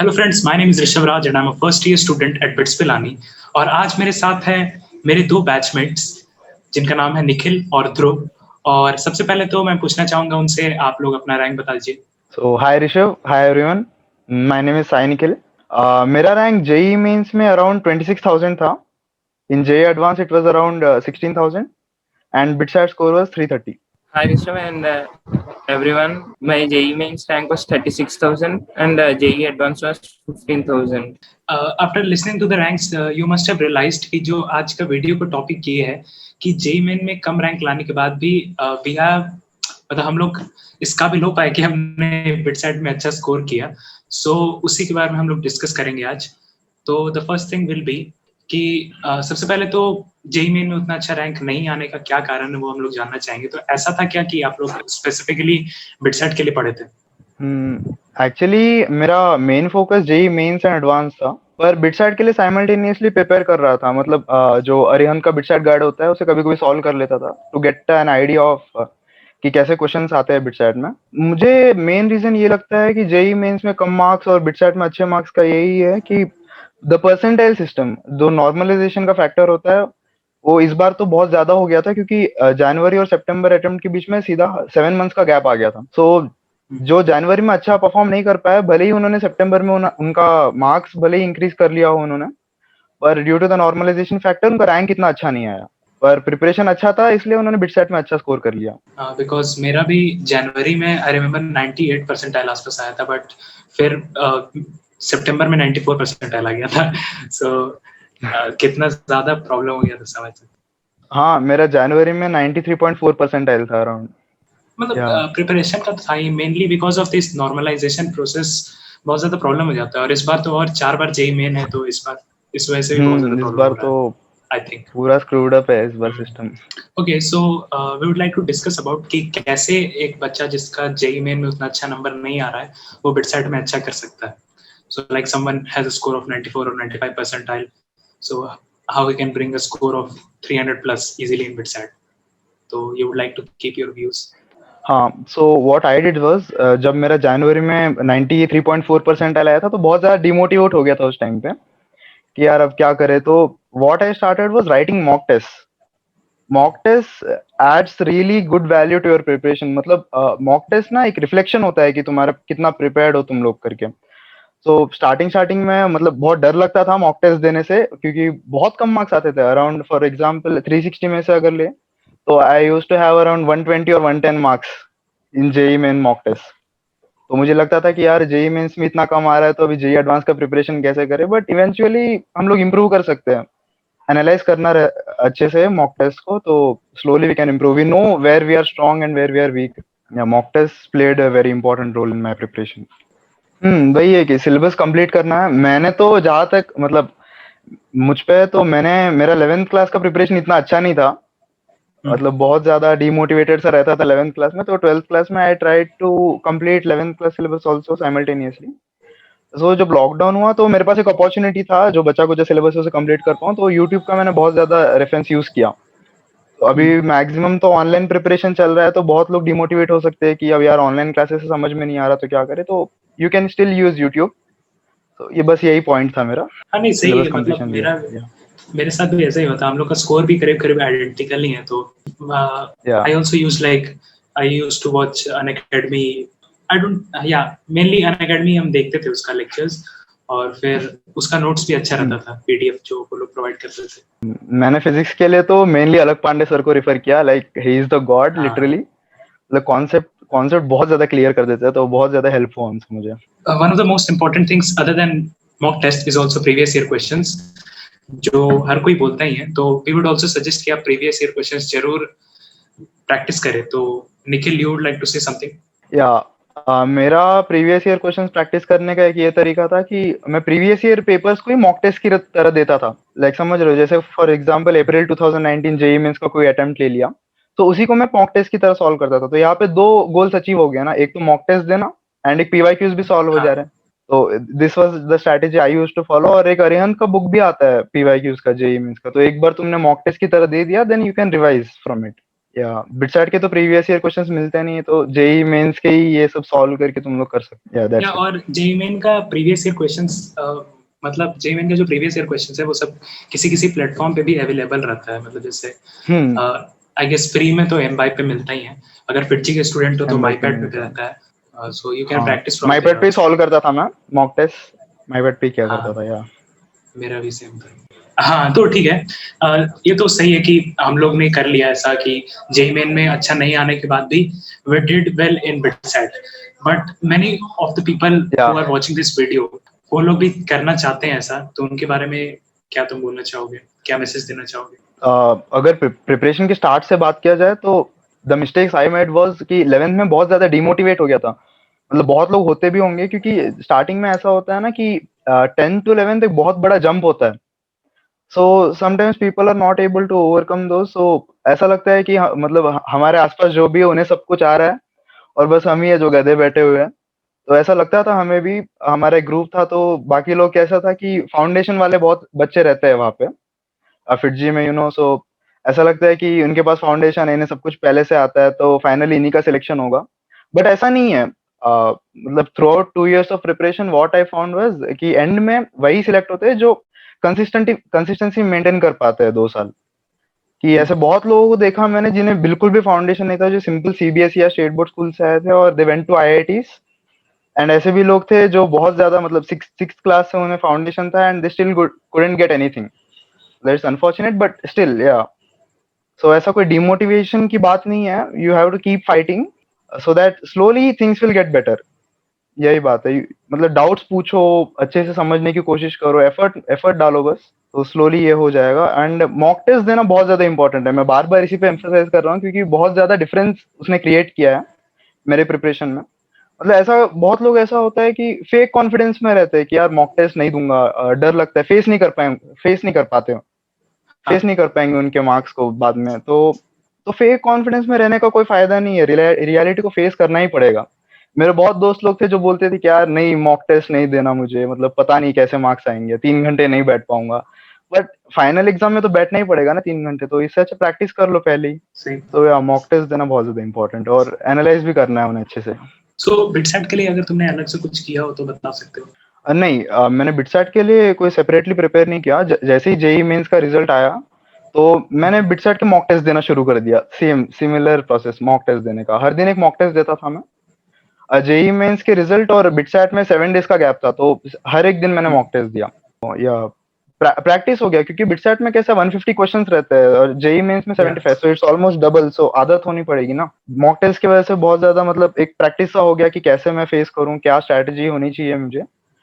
Hello friends, my name is Rishabh Raj and I am a first year student at bits Pilani. और आज मेरे साथ हैं मेरे दो बैचमेट्स जिनका नाम है निखिल और ध्रुव। और सबसे पहले तो मैं पूछना चाहूंगा उनसे, आप लोग अपना रैंक बता दीजिए। So hi Rishabh, hi everyone. My name is Sai Nikhil. मेरा रैंक जेई मेंस में अराउंड 26,000 था. In JEE Advanced it was around 16,000 and BitSat score was 330. Hi Rishabh and everyone. My JEE mains rank was 36,000 and JEE advanced was 15,000. After listening to the ranks you must have realised कि जो आज का video का topic ये है कि JEE main में कम rank लाने के बाद भी वी हैव मतलब हम लोग इस काबिल हो पाए कि हमने बिटसेट में अच्छा स्कोर किया। सो उसी के बारे में हम लोग डिस्कस करेंगे आज। तो the first thing will be कि सबसे पहले तो जेई मेन में उतना अच्छा रैंक नहीं आने का क्या कारण है वो हम लोग जानना चाहेंगे। तो ऐसा था क्या कि आप लोग स्पेसिफिकली बिटसेट के लिए पढ़े थे? एक्चुअली मेरा main focus JEE mains and advance था, पर बिटसैट के लिए साइमल्टेनियसली प्रिपेयर कर रहा था. मतलब जो अरिहंत का बिटसैट गाइड होता है उसे कभी कभी सॉल्व कर लेता था to get an idea of कि कैसे क्वेश्चंस आते हैं बिटसैट में. मुझे मेन रीजन ये लगता है कि जेई मेंस में कम मार्क्स और बिटसैट में अच्छे मार्क्स का यही है कि द परसेंटाइल सिस्टम, जो नॉर्मलाइजेशन का फैक्टर होता है, वो इस बार तो बहुत ज्यादा हो गया था क्योंकि जनवरी और सितंबर अटेम्प्ट के बीच में सीधा 7 मंथ्स का गैप आ गया था. सो जो जनवरी में अच्छा परफॉर्म नहीं कर पाया, भले ही उन्होंने सितंबर में उनका मार्क्स भले ही इंक्रीज कर लिया हो उन्होंने, पर due to the normalisation factor उनका रैंक इतना अच्छा नहीं आया. पर प्रिपरेशन अच्छा था इसलिए उन्होंने बिटसेट में अच्छा स्कोर कर लिया. बिकॉज मेरा भी जनवरी में आई रिमेम्बर 98 परसेंटाइल आसपास आया था, बट फिर सितंबर में 94 परसेंटाइल आ गया था. सो कितना ज्यादा प्रॉब्लम हो गया था समझ सकते. हाँ, मेरा जनवरी में 93.4 परसेंटाइल था अराउंड. मतलब प्रिपरेशन का था ही mainly because of this normalization process. बहुत ज्यादा प्रॉब्लम हो जाता है और इस बार तो और 4 बार जेई मेन है, तो इस बार इस वजह से भी बहुत ज्यादा इस प्रॉब्लम बार हो रहा तो है आई थिंक. पूरा स्क्रूड अप है इस बार system. Okay, so we would like to discuss about कि कैसे एक बच्चा जिसका जेई मेन में उतना अच्छा नंबर नहीं आ रहा है वो बिटसेट में अच्छा कर सकता है. So like someone has a score of 94 or 95 percentile, so how he can bring a score of 300 plus easily in BitSat. So you would like to keep your views? हाँ, so what I did was, जब मेरा जनवरी में 93.4 percentile आया था तो बहुत ज्यादा demotivate हो गया था उस टाइम पे कि यार अब क्या करे. तो what I started was writing mock test. Mock test adds really good value to your preparation. मतलब मॉक टेस्ट ना एक रिफ्लेक्शन होता है कि तुम्हारा कितना प्रिपेयर्ड हो तुम लोग करके. तो स्टार्टिंग में मतलब बहुत डर लगता था मॉक टेस्ट देने से क्योंकि बहुत कम मार्क्स आते थे. अराउंड फॉर एग्जांपल 360 में से अगर ले तो I used to have around 120 और 110 marks in JEE main mock test. तो मुझे लगता था कि यार जेई मेंस में इतना कम आ रहा है तो अभी जेई एडवांस का प्रिपरेशन कैसे करें. बट इवेंचुअली हम लोग इम्प्रूव कर सकते हैं. एनालाइज करना अच्छे से मॉक टेस्ट को, तो slowly we can improve. We know where we are strong and where we are weak. Mock test played a very important role in my preparation. वही है कि सिलेबस कंप्लीट करना है. मैंने तो जहाँ तक मतलब मुझ पे तो मैंने मेरा 11th क्लास का प्रिपरेशन इतना अच्छा नहीं था. मतलब बहुत ज्यादा डिमोटिवेटेड सा रहता था 11th क्लास में. तो 12th क्लास में I tried to complete 11th class syllabus also simultaneously. So जब लॉकडाउन हुआ तो मेरे पास एक अपॉर्चुनिटी था जो बच्चा को जो सिलेबस है उसे कंप्लीट कर पाऊँ. तो यूट्यूब का मैंने बहुत ज्यादा रेफरेंस यूज किया. तो अभी मैक्सिमम तो ऑनलाइन प्रिपरेशन चल रहा है, तो बहुत लोग डिमोटिवेट हो सकते हैं कि अब यार ऑनलाइन क्लासेस से समझ में नहीं आ रहा तो क्या करे. तो you can still use YouTube. तो ये बस यही पॉइंट था मेरा. हाँ नहीं सही सिलेबस है, मतलब कंप्लीशन. मेरे साथ भी ऐसा ही होता. हम लोग का स्कोर भी करीब करीब आइडेंटिकल ही है. तो I also use like I used to watch Unacademy. I don't yeah mainly Unacademy हम देखते थे उसका लेक्चर्स, और फिर उसका नोट्स भी अच्छा रहता था, पीडीएफ जो वो लोग प्रोवाइड करते थे. मैंने फिजिक्स के लिए तो मेनली अलग पांडे सर को रेफर किया. Like he is the God literally. मतलब कॉन्सेप्ट बहुत ज्यादा क्लियर कर देते हैं, तो बहुत ज्यादा हेल्प हुआ उनसे मुझे. One of the most important things other than mock test is also previous year questions, जो हर कोई बोलता ही है. तो वी वुड आल्सो सजेस्ट कि आप प्रीवियस ईयर क्वेश्चंस जरूर प्रैक्टिस करें. तो Nikhil, you would like to say something? मेरा प्रीवियस ईयर क्वेश्चंस प्रैक्टिस करने का एक ये तरीका था कि मैं प्रीवियस ईयर पेपर्स को ही मॉक टेस्ट की तरह देता था. लाइक समझ रहे हो, जैसे for example April 2019 JEE mains का कोई अटेम्प्ट ले लिया तो उसी को मैं मॉक टेस्ट की तरह सॉल्व करता था. तो यहाँ पे दो गोल्स अचीव हो गया ना, एक तो मॉक टेस्ट देना एंड एक पीवाईक्यूज भी सॉल्व हो जा रहे हैं. तो this was the strategy I used to follow. और एक अरिहंत का बुक भी आता है पीवाईक्यूज का जेईई मेंस का. तो एक बार तुमने मॉक टेस्ट की तरह दे दिया, then you can revise from it. या बिटसैट के तो प्रीवियस ईयर क्वेश्चंस मिलते नहीं है, तो जेई मेंस के ही ये सब सॉल्व करके तुम लोग कर सकते हो। या या दैट्स और जेईई मेन का प्रीवियस ईयर क्वेश्चंस, मतलब जेईई मेन का जो प्रीवियस ईयर क्वेश्चंस है वो सब किसी किसी प्लेटफॉर्म पे भी अवेलेबल रहता है, मतलब जैसे इट। आई गेस फ्री में तो एमबाई पे मिलता ही है, अगर फिटजी के स्टूडेंट हो तो एमबाई पे माईपैड पे भी मिलता है। रहता है, सो यू कैन हाँ, प्रैक्टिस फ्रॉम माईपैड पे ही देयर। सॉल्व करता था मैं मॉक टेस्ट, माईपैड पे ही किया करता था। हाँ, या मेरा भी सेम था। हाँ, तो ठीक है, ये तो सही है कि हम लोग ने कर लिया ऐसा कि जेईई मेन में अच्छा नहीं आने के बाद भी we did well in BITSAT, but many of the people या who are watching this video, वो लोग भी करना चाहते हैं ऐसा, तो उनके बारे में क्या तुम बोलना चाहोगे, क्या मैसेज देना चाहोगे? अगर प्रिपरेशन के स्टार्ट से बात किया जाए तो the mistakes I made was कि 11th में बहुत ज्यादा डिमोटिवेट हो गया था। मतलब बहुत लोग होते भी होंगे, क्योंकि स्टार्टिंग में ऐसा होता है ना कि 10th टू 11th एक बहुत बड़ा जंप होता है। So sometimes people are not able to overcome दो। सो ऐसा लगता है कि मतलब हमारे आसपास जो भी है उन्हें सब कुछ आ रहा है और बस हम ही है जो गधे बैठे हुए हैं। तो ऐसा लगता था हमें भी। हमारा एक ग्रुप था, तो बाकी लोग कैसा था कि फाउंडेशन वाले बहुत बच्चे रहते हैं वहाँ पे फिटजी में, सो ऐसा लगता है कि उनके पास फाउंडेशन है, इन्हें सब कुछ पहले से आता है, तो फाइनली इन्हीं का सिलेक्शन होगा। बट ऐसा नहीं है। मतलब through out 2 years of preparation what I found was कि एंड में वही सिलेक्ट होते हैं जो कंसिस्टेंसी मेंटेन कर पाते हैं 2 साल। कि ऐसे बहुत लोगों को देखा मैंने जिन्हें बिल्कुल भी फाउंडेशन नहीं था, जो सिंपल सीबीएसई या स्टेट बोर्ड स्कूल से आए थे और they went to IITs. And ऐसे भी लोग थे जो बहुत ज्यादा, मतलब सिक्स क्लास से उन्हें फाउंडेशन था and they still couldn't get anything. That's unfortunate, but still yeah. So ऐसा कोई डिमोटिवेशन की बात नहीं है। You have to keep fighting so that slowly things will get better. यही बात है। मतलब डाउट्स पूछो, अच्छे से समझने की कोशिश करो, एफर्ट एफर्ट डालो बस, तो स्लोली ये हो जाएगा। एंड मॉक टेस्ट देना बहुत ज्यादा इंपॉर्टेंट है। मैं बार बार इसी पे एम्फसाइज कर रहा हूँ, क्योंकि बहुत ज्यादा डिफरेंस उसने क्रिएट किया है मेरे प्रिपरेशन में। मतलब ऐसा बहुत लोग ऐसा होता है कि फेक कॉन्फिडेंस में रहते हैं कि यार मॉक टेस्ट नहीं दूंगा, डर लगता है, फेस नहीं कर पाते हो, फेस नहीं कर पाएंगे उनके मार्क्स को बाद में। तो फेक कॉन्फिडेंस में रहने का कोई फायदा नहीं है। रियलिटी को फेस करना ही पड़ेगा। मेरे बहुत दोस्त लोग थे जो बोलते थे कि यार नहीं, मॉक टेस्ट नहीं देना मुझे, मतलब पता नहीं कैसे मार्क्स आएंगे, 3 घंटे नहीं बैठ पाऊंगा। बट फाइनल एग्जाम में तो बैठना ही पड़ेगा ना 3 घंटे, तो इससे अच्छा प्रैक्टिस कर लो पहले ही। सही। तो यार मॉक टेस्ट देना बहुत ज्यादा इंपॉर्टेंट है, और एनालाइज भी करना है उन्हें अच्छे से। सो बिटसैट के लिए अगर तुमने अलग से कुछ किया हो तो बता सकते हो? नहीं, मैंने बिटसैट के लिए कोई सेपरेटली प्रिपेयर नहीं किया। जैसे ही जेई मेंस का रिजल्ट आया तो मैंने बिटसैट के मॉक टेस्ट देना शुरू कर दिया। Same similar process mock test देने का, हर दिन एक मॉक टेस्ट देता था मैं। जेई मेंस के रिजल्ट और बिटसैट में 7 days का गैप था, तो हर एक दिन मैंने मॉक टेस्ट दिया। या प्रैक्टिस हो गया, क्योंकि बिटसैट में कैसा 150 क्वेश्चंस रहते हैं और जेई मेंस में 75, सो इट्स ऑलमोस्ट डबल। सो आदत होनी पड़ेगी ना मॉक टेस्ट की वजह से। बहुत ज्यादा मतलब एक प्रैक्टिस सा हो गया कि कैसे मैं फेस करूं, क्या स्ट्रैटेजी होनी चाहिए मुझे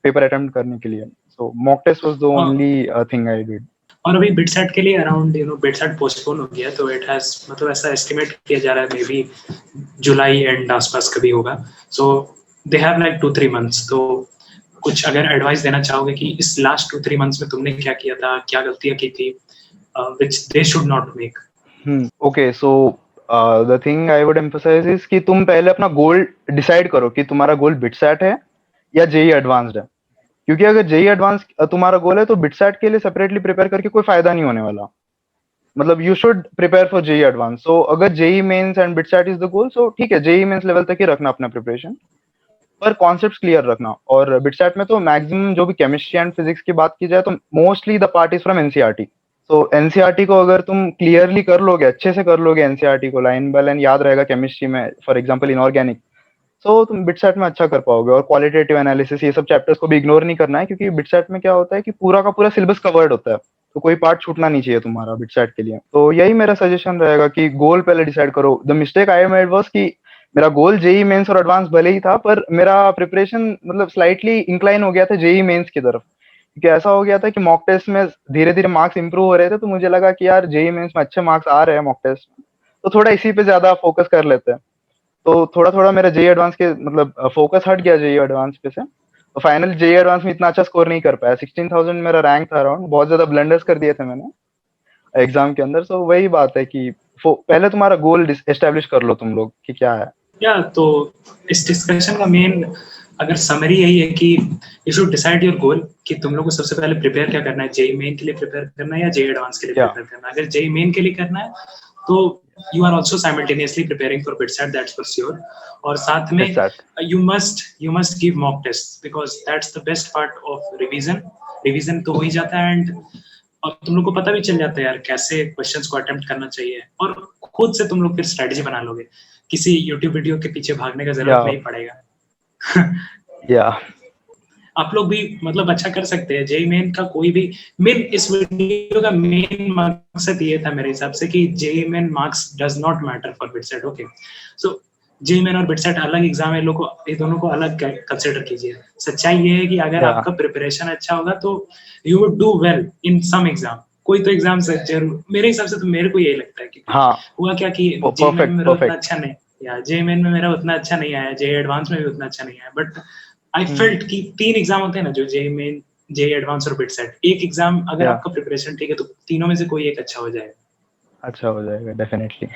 पेपर अटेम्प्ट करने के लिए। So mock test was the only thing I did. और अभी बिटसैट के लिए अराउंड बिटसैट पोस्टपोन हो गया, तो इट हैज, मतलब ऐसा एस्टिमेट किया जा रहा है मे बी जुलाई एंड आसपास कभी होगा। सो दे हैव लाइक 2-3 months। तो कुछ अगर एडवाइस देना चाहोगे कि इस लास्ट 2-3 months में तुमने क्या किया था, क्या गलतियां की थी, which they should not make? Okay, so the thing I would emphasise is कि तुम पहले अपना गोल डिसाइड करो कि तुम्हारा गोल बिटसैट है या जेई एडवांस्ड है। क्योंकि अगर जेई एडवांस तुम्हारा गोल है तो बिटसैट के लिए सेपरेटली प्रिपेयर करके कोई फायदा नहीं होने वाला। मतलब you should prepare for JEE advance. So अगर JEE mains and BITSAT is the goal, so ठीक है, जेई मेंस लेवल तक ही रखना अपना प्रिपरेशन, पर कॉन्सेप्ट्स क्लियर रखना। और बिटसैट में तो मैक्सिमम जो भी केमिस्ट्री एंड फिजिक्स की बात की जाए तो mostly the part is from NCERT. तो एनसीईआरटी को अगर तुम क्लियरली कर लोगे, अच्छे से कर लोगे एनसीईआरटी को, लाइन बाय लाइन याद रहेगा केमिस्ट्री में, फॉर एग्जांपल इनऑर्गेनिक, तो तुम बिटसैट में अच्छा कर पाओगे। और क्वालिटेटिव एनालिसिस, ये सब चैप्टर्स को भी इग्नोर नहीं करना है, क्योंकि बिटसैट में क्या होता है कि पूरा का पूरा सिलेबस कवर्ड होता है, तो कोई पार्ट छूटना नहीं चाहिए तुम्हारा बिटसैट के लिए। तो यही मेरा सजेशन रहेगा कि गोल पहले डिसाइड करो। The mistake I made was कि मेरा गोल जेई मेंस और एडवांस भले ही था, पर मेरा प्रिपरेशन मतलब स्लाइटली इंक्लाइन हो गया था जेई मेंस की तरफ। क्योंकि ऐसा हो गया था कि मॉक टेस्ट में धीरे धीरे मार्क्स इंप्रूव हो रहे थे, तो मुझे लगा कि यार जेई मेंस में अच्छे मार्क्स आ रहे हैं मॉक टेस्ट में, तो थोड़ा इसी पे ज्यादा फोकस कर लेते हैं। तो थोड़ा थोड़ा मेरा जेई एडवांस के मतलब फोकस हट गया जेई एडवांस पे से। तो फाइनल जेई एडवांस में इतना अच्छा स्कोर नहीं कर पाया। 16,000 मेरा रैंक था अराउंड। बहुत ज्यादा ब्लंडर्स कर दिए थे मैंने एग्जाम के अंदर। सो वही बात है कि पहले तुम्हारा गोल एस्टेब्लिश कर लो तुम लोग कि क्या है। या तो इस डिस्कशन का मेन अगर समरी यही है कि you should decide your goal, कि तुम लोग को सबसे पहले प्रिपेयर क्या करना है, जेई मेन के लिए प्रिपेयर करना है या जेई एडवांस के लिए या प्रिपेयर करना है। अगर जेई मेन के लिए करना है तो you are also simultaneously preparing for BITSAT, that's for sure. और साथ में you must give mock tests because that's the best part of revision तो हो ही जाता है and और तुम लोग को पता भी चल जाता है यार कैसे क्वेश्चंस को अटेम्प्ट करना चाहिए और खुद से तुम लोग फिर स्ट्रेटजी बना लोगे, किसी यूट्यूब वीडियो के पीछे भागने का जरूरत नहीं पड़ेगा। आप लोग भी मतलब अच्छा कर सकते हैं। जेई मेन का कोई भी इस वीडियो का मेन मकसद ये था मेरे हिसाब से कि JEE main marks does not matter for BITSAT. Okay, so JEE main और बिटसेट अलग एग्जाम है, ये दोनों को अलग कंसीडर कीजिए। सच्चाई ये है कि अगर आपका प्रिपरेशन अच्छा होगा तो you would do well in some exam. कोई तो एग्जाम से जरूर, मेरे हिसाब से तो मेरे को यही लगता है कि हुआ क्या कि जेई मेन में मेरा उतना अच्छा नहीं, या जेई मेन में मेरा उतना अच्छा नहीं आया, जेई एडवांस में भी उतना अच्छा नहीं आया, बट I felt कि 3 एग्जाम होते हैं ना, जो जेई मेन, जेई एडवांस और बिटसेट। एक एग्जाम अगर आपका प्रिपरेशन ठीक है तो तीनों में से कोई एक अच्छा हो जाएगा डेफिनेटली।